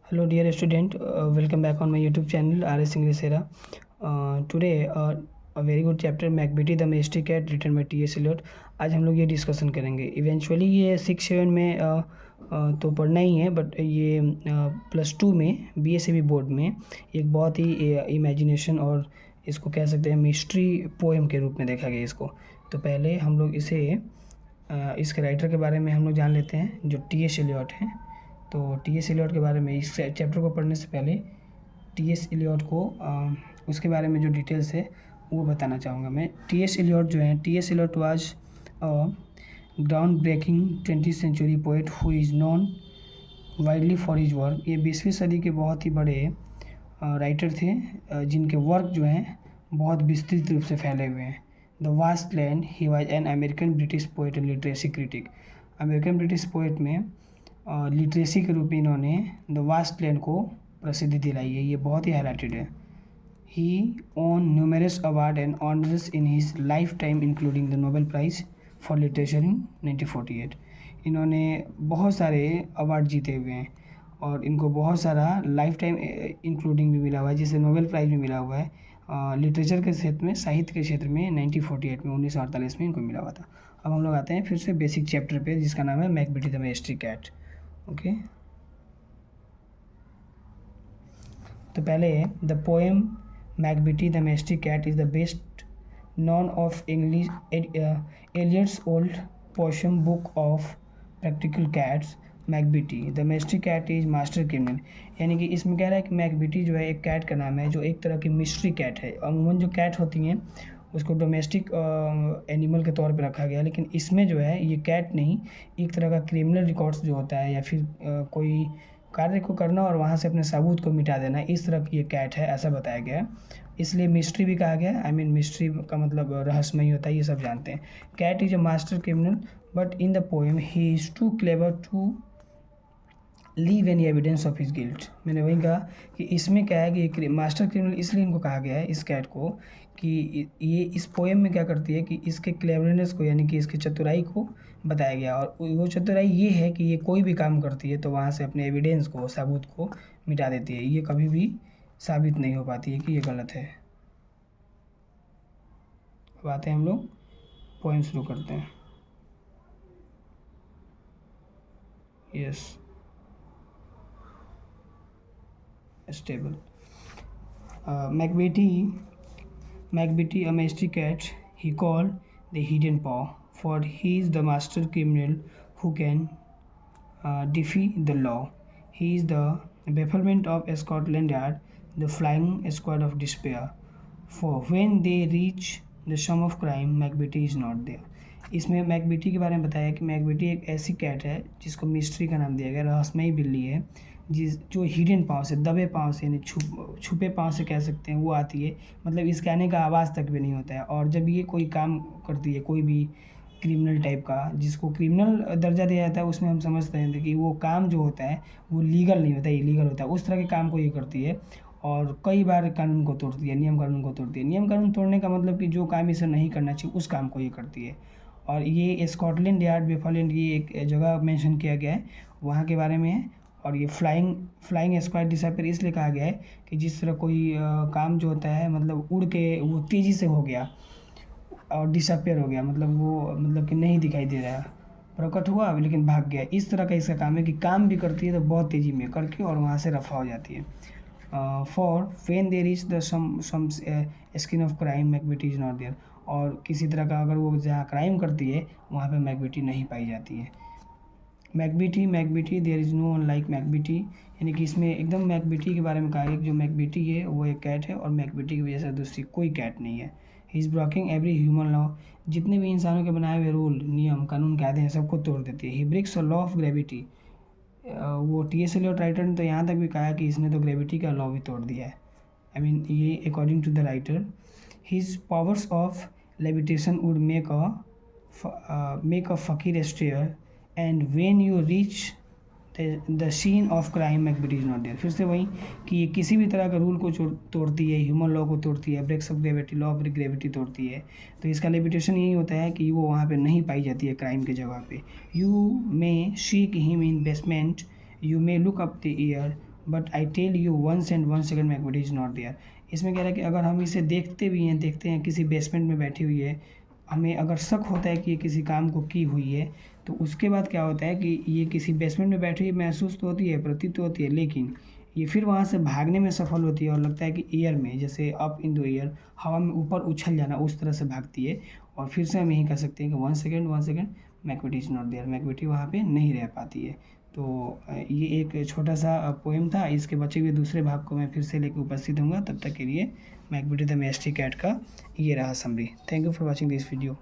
Hello, dear student. Welcome back on my YouTube channel RS English Era. Today, a very good chapter Macbeth the Majestic Cat written by T.S. Eliot. आज हम लोग ये discussion करेंगे. Eventually ये 6-7 में तो पढ़ना ही है, बट ये +2 में BSAB बोर्ड में एक बहुत ही इमेजिनेशन और इसको कह सकते हैं मिस्ट्री पोएम के रूप में देखा गया इसको. तो पहले हम लोग इसे इसके राइटर के बारे में हम लोग जान लेते हैं जो T.S. एलियट हैं. तो T.S. एलियट के बारे में इस चैप्टर को पढ़ने से पहले T.S. एलियट को उसके बारे में जो डिटेल्स है वो बताना चाहूँगा मैं. T.S. एलियट जो है, T.S. Eliot was groundbreaking 20th century poet who is known widely for his work. ये 20वीं सदी के बहुत ही बड़े राइटर थे जिनके वर्क जो हैं बहुत विस्तृत रूप से फैले हुए हैं. The vast land he was an American British poet and literacy critic. American British poet में लिटरेसी के रूप में इन्होंने द वास्ट लैंड को प्रसिद्धि दिलाई है. ये बहुत ही हाईलाइटेड है. He won numerous award and honours in his life time including the Nobel prize for literature in 1948. इन्होंने बहुत सारे अवार्ड जीते हुए हैं और इनको बहुत सारा लाइफ टाइम इंक्लूडिंग भी मिला हुआ है, जिसे नोबेल प्राइज़ भी मिला हुआ है लिटरेचर के क्षेत्र में, साहित्य के क्षेत्र में 1948 में 1948 में इनको मिला हुआ था. अब हम लोग आते हैं फिर से बेसिक चैप्टर पे जिसका नाम है Macbeth the majestic cat. Okay, तो पहले the poem Macbeth the majestic cat is the best known of English Eliot's old poem book of practical cats. Macbeth the majestic cat is master criminal. यानी कि इसमें कह रहा है कि Macbeth जो है एक कैट का नाम है जो एक तरह की मिस्ट्री कैट है. अमूमन जो कैट होती हैं उसको डोमेस्टिक एनिमल के तौर पे रखा गया, लेकिन इसमें जो है ये कैट नहीं, एक तरह का क्रिमिनल रिकॉर्ड्स जो होता है या फिर कोई कार्य को करना और वहाँ से अपने सबूत को मिटा देना, इस तरह की ये कैट है ऐसा बताया गया है. इसलिए मिस्ट्री भी कहा गया है. आई मीन मिस्ट्री का मतलब रहस्यमयी होता है, ये सब जानते हैं. Cat is a master criminal but in the poem he is too clever to leave any evidence of his guilt. मैंने वही कहा कि इसमें क्या है कि ये मास्टर क्रिमिनल इसलिए इनको कहा गया है इस कैट को कि ये इस पोएम में क्या करती है कि इसके क्लेवरनेस को यानी कि इसकी चतुराई को बताया गया. और वो चतुराई ये है कि ये कोई भी काम करती है तो वहाँ से अपने एविडेंस को, सबूत को मिटा देती है. ये कभी भी साबित नहीं हो पाती है कि ये गलत है. अब आते हैं हम लोग पोएम शुरू करते हैं. Yes, stable. Macbeth, a majestic cat, he called the hidden paw, for he is the master criminal who can defy the law. He is the bafflement of Scotland Yard, the flying squad of despair. For when they reach the sum of crime, Macbeth is not there. इसमें Macbeth के बारे में बताया कि Macbeth एक ऐसी cat है जिसको मिस्ट्री का नाम दिया गया, रहस्यमयी बिल्ली है जो हिडन पाँव से, दबे पाँव से यानी छुपे पाँव से कह सकते हैं वो आती है. मतलब इस कहने का आवाज़ तक भी नहीं होता है. और जब ये कोई काम करती है, कोई भी क्रिमिनल टाइप का जिसको क्रिमिनल दर्जा दिया जाता है, उसमें हम समझते हैं कि वो काम जो होता है वो लीगल नहीं होता है, इलीगल होता है. उस तरह के काम को ये करती है और कई बार कानून को तोड़ती है, नियम कानून को तोड़ती है. नियम कानून तोड़ने का मतलब कि जो काम इसे नहीं करना चाहिए उस काम को ये करती है. और ये स्कॉटलैंड यार्ड, बेफालैंड, ये एक जगह मेंशन किया गया है, वहाँ के बारे में है. और ये फ्लाइंग स्क्वाड डिसअपियर इसलिए कहा गया है कि जिस तरह कोई काम जो होता है मतलब उड़ के वो तेज़ी से हो गया और डिसअपियर हो गया, मतलब वो मतलब कि नहीं दिखाई दे रहा है, प्रकट हुआ लेकिन भाग गया, इस तरह का इसका काम है कि काम भी करती है तो बहुत तेज़ी में करके और वहाँ से रफा हो जाती है. For when there is the some skin of crime Macbeth is not there. और किसी तरह का अगर वो जहाँ क्राइम करती है वहाँ पे मैकबेथ नहीं पाई जाती है. Macbeth there is no one like Macbeth. यानी कि इसमें एकदम मैकबेथ के बारे में कहा है कि जो मैकबेथ है वो एक कैट है और मैकबेथ की वजह से दूसरी कोई कैट नहीं है. He is breaking every human law. जितने भी इंसानों के बनाए हुए रूल, नियम कानून कायदे हैं सबको तोड़ देती है. He breaks the law of gravity. वो T.S. एलियट राइटर ने तो यहाँ तक भी कहा कि इसने तो ग्रेविटी का लॉ भी तोड़ दिया है. आई मीन ये according to the writer. His powers of levitation would make a fakir stare and when you reach the scene of crime Macbeth is not there. फिर से वही कि ये किसी भी तरह का रूल को तोड़ती है, ह्यूमन लॉ को तोड़ती है, breaks of gravity, law of gravity तोड़ती है. तो इसका लिमिटेशन यही होता है कि वो वहाँ पे नहीं पाई जाती है क्राइम की जगह पे. You may seek him in basement, you may look up the air but I tell you once and 1 second Macavity is not there. इसमें कह रहा है कि अगर हम इसे देखते हैं किसी बेसमेंट में बैठी हुई है, हमें अगर शक होता है कि ये किसी काम को की हुई है, तो उसके बाद क्या होता है कि ये किसी बेसमेंट में बैठी हुई महसूस तो होती है, प्रतीत तो होती है, लेकिन ये फिर वहाँ से भागने में सफल होती है और लगता है कि एयर में, जैसे अप इन द एयर, हवा में ऊपर उछल जाना, उस तरह से भागती है। और फिर से हम यही कह सकते हैं कि 1 second Macavity is not there, मैकबेटी वहाँ पे नहीं रह पाती है। तो ये एक छोटा सा पोएम था। इसके बचे हुए दूसरे भाग को मैं फिर से लेकर उपस्थित होऊंगा। तब तक के लिए मैकबेटी द मैजेस्टिक कैट का ये रहा summary. Thank you for watching this video.